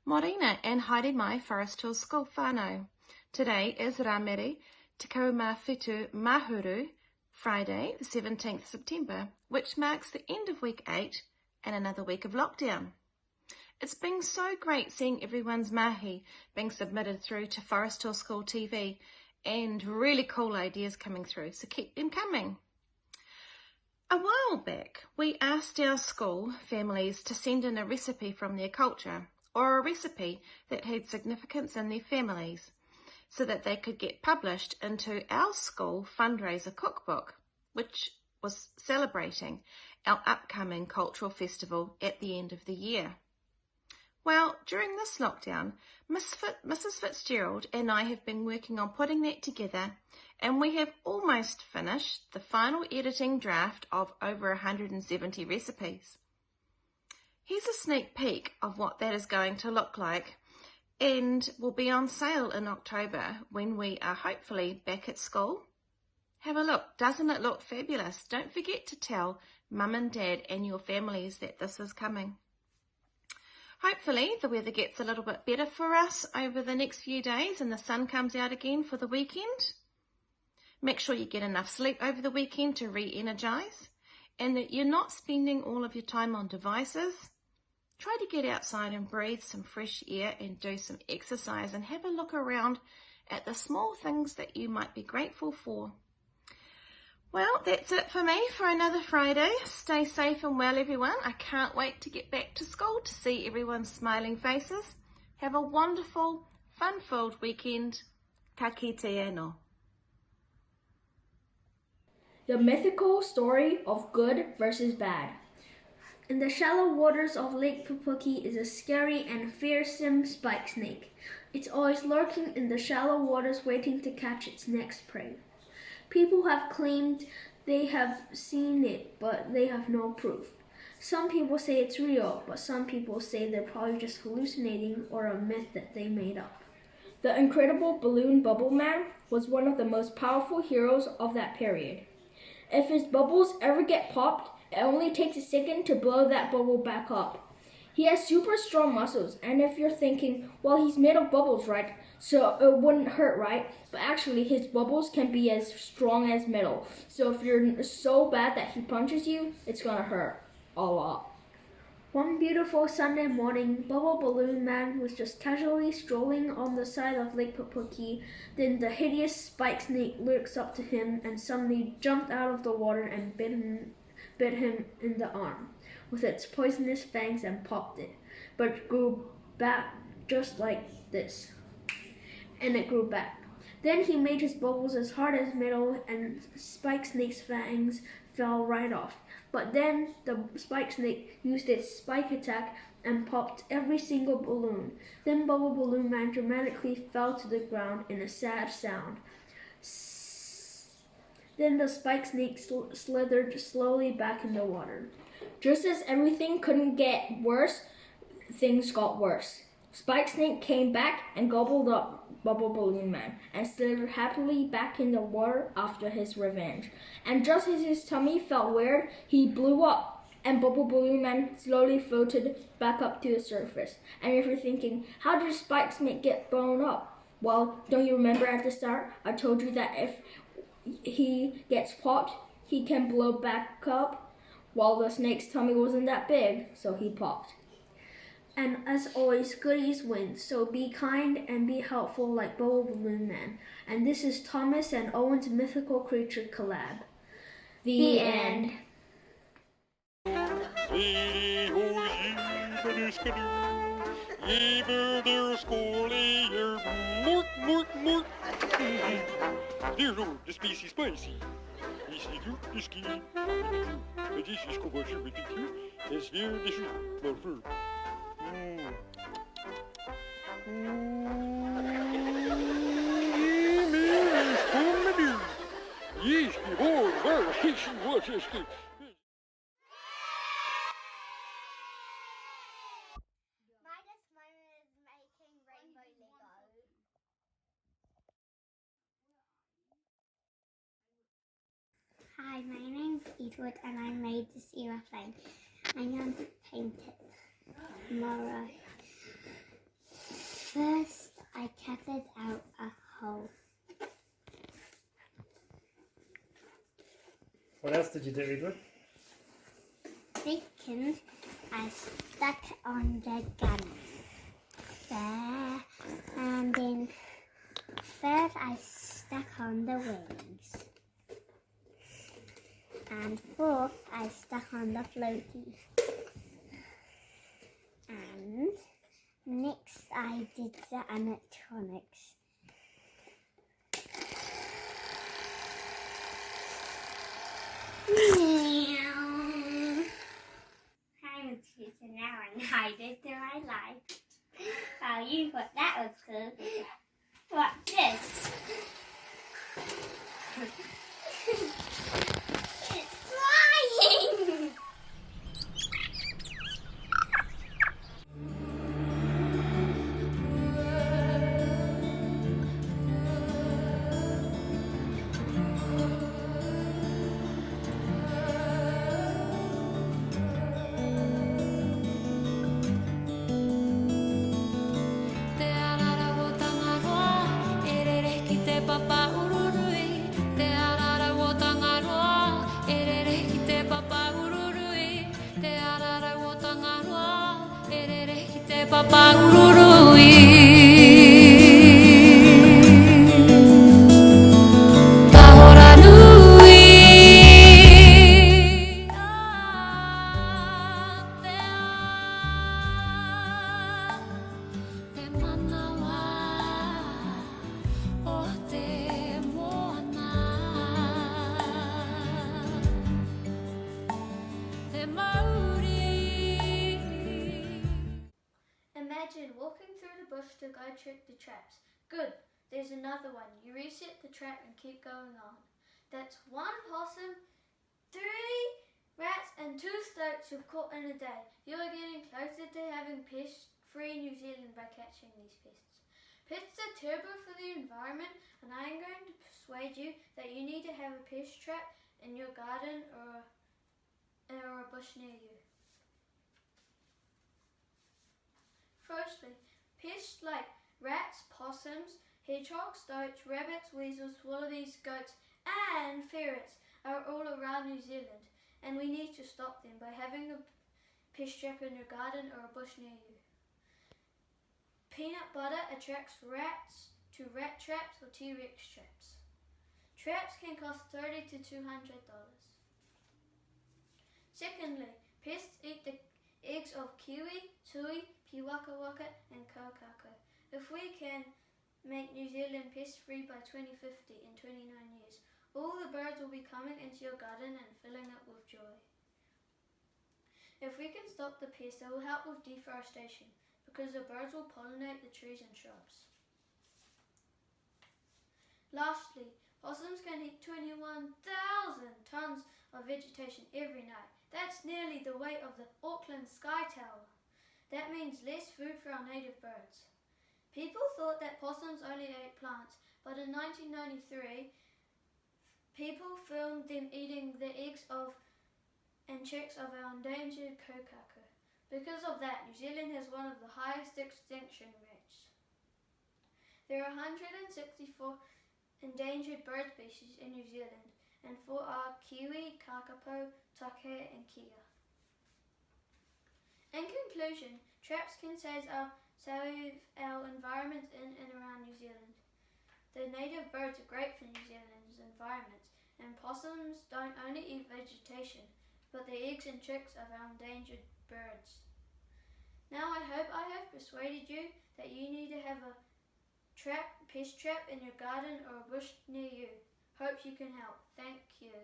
Morena and haere mai Forest Hills School whānau. Today is Ramere Te Kaumawhitu Mahuru, Friday the 17th September, which marks the end of week 8 and another week of lockdown. It's been so great seeing everyone's mahi being submitted through to Forest Hills School TV and really cool ideas coming through, so keep them coming. A while back, we asked our school families to send in a recipe from their culture or a recipe that had significance in their families so that they could get published into our school fundraiser cookbook, which was celebrating our upcoming cultural festival at the end of the year. Well, during this lockdown, Mrs. Fitzgerald and I have been working on putting that together, and we have almost finished the final editing draft of over 170 recipes. Here's a sneak peek of what that is going to look like and will be on sale in October when we are hopefully back at school. Have a look. Doesn't it look fabulous? Don't forget to tell Mum and Dad and your families that this is coming. Hopefully the weather gets a little bit better for us over the next few days and the sun comes out again for the weekend. Make sure you get enough sleep over the weekend to re-energise and that you're not spending all of your time on devices. Try to get outside and breathe some fresh air and do some exercise and have a look around at the small things that you might be grateful for. Well, that's it for me for another Friday. Stay safe and well, everyone. I can't wait to get back to school to see everyone's smiling faces. Have a wonderful, fun-filled weekend. Ka kite anō. The mythical story of good versus bad. In the shallow waters of Lake Pupuki is a scary and fearsome spike snake. It's always lurking in the shallow waters waiting to catch its next prey. People have claimed they have seen it, but they have no proof. Some people say it's real, but some people say they're probably just hallucinating or a myth that they made up. The incredible balloon bubble man was one of the most powerful heroes of that period. If his bubbles ever get popped, it only takes a second to blow that bubble back up. He has super strong muscles, and if you're thinking, well, he's made of bubbles, right? So it wouldn't hurt, right? But actually, his bubbles can be as strong as metal. So if you're so bad that he punches you, it's gonna hurt a lot. One beautiful Sunday morning, Bubble Balloon Man was just casually strolling on the side of Lake Pupuki. Then the hideous spike snake lurks up to him and suddenly jumped out of the water and bit him in the arm with its poisonous fangs and popped it. But it grew back just like this. And it grew back. Then he made his bubbles as hard as metal and Spike Snake's fangs fell right off. But then the Spike Snake used its spike attack and popped every single balloon. Then Bubble Balloon Man dramatically fell to the ground in a sad sound. Then the Spike Snake slithered slowly back in the water. Just as everything couldn't get worse, things got worse. Spike Snake came back and gobbled up Bubble Balloon Man and slithered happily back in the water after his revenge. And just as his tummy felt weird, he blew up and Bubble Balloon Man slowly floated back up to the surface. And if you're thinking, how did Spike Snake get blown up? Well, don't you remember at the start, I told you that if he gets popped, he can blow back up. Well, the snake's tummy wasn't that big, so he popped. And as always, goodies win, so be kind and be helpful like Bubble Balloon Man. And this is Thomas and Owen's Mythical Creature collab. The end. The species spicy. This is the ski. This is commercial with you. It's here, this is the Yes, behold, variation was this. Hi, my name's Edward and I made this aeroplane. I'm going to paint it tomorrow. First, I carved out a hole. What else did you do, Edward? Second, I stuck on the gun there, and then third, I stuck on the wings, and fourth, I stuck on the floaty, and next I did the electronics. I'm a teacher now and I did do my life. Oh, you thought that was cool. What's this? It's flying! Te arara o tangaroa, e rere ki te papa ururui. Te arara o tangaroa, e rere ki te papa ururui. Te arara o tangaroa, e rere ki te papa ururui. Tahora nui. Te manawa o te moana. Te mauri. Imagine walking through the bush to go trick the traps. Good. There's another one. You reset the trap and keep going on. That's 1 possum, 3 rats and 2 stoats you've caught in a day. You are getting closer to having pest-free New Zealand by catching these pests. Pests are terrible for the environment, and I am going to persuade you that you need to have a pest trap in your garden or a bush near you. Firstly, pests like rats, possums, hedgehogs, stoats, rabbits, weasels, wallabies, goats and ferrets are all around New Zealand, and we need to stop them by having a pest trap in your garden or a bush near you. Peanut butter attracts rats to rat traps or T-Rex traps. Traps can cost $30 to $200. Secondly, pests eat the eggs of kiwi, tui, piwakawaka and kaukaka. If we can make New Zealand pest-free by 2050 in 29 years, all the birds will be coming into your garden and filling it with joy. If we can stop the pests, it will help with deforestation because the birds will pollinate the trees and shrubs. Lastly, possums can eat 21,000 tonnes of vegetation every night. That's nearly the weight of the Auckland Sky Tower. That means less food for our native birds. People thought that possums only ate plants, but in 1993, people filmed them eating the eggs of and chicks of our endangered kokaka. Because of that, New Zealand has one of the highest extinction rates. There are 164 endangered bird species in New Zealand, and 4 are kiwi, kakapo, take and kia. In conclusion, traps can save our environment in and around New Zealand. The native birds are great for New Zealand's environment, and possums don't only eat vegetation, but the eggs and chicks of our endangered birds. Now I hope I have persuaded you that you need to have a pest trap in your garden or a bush near you. Hope you can help. Thank you.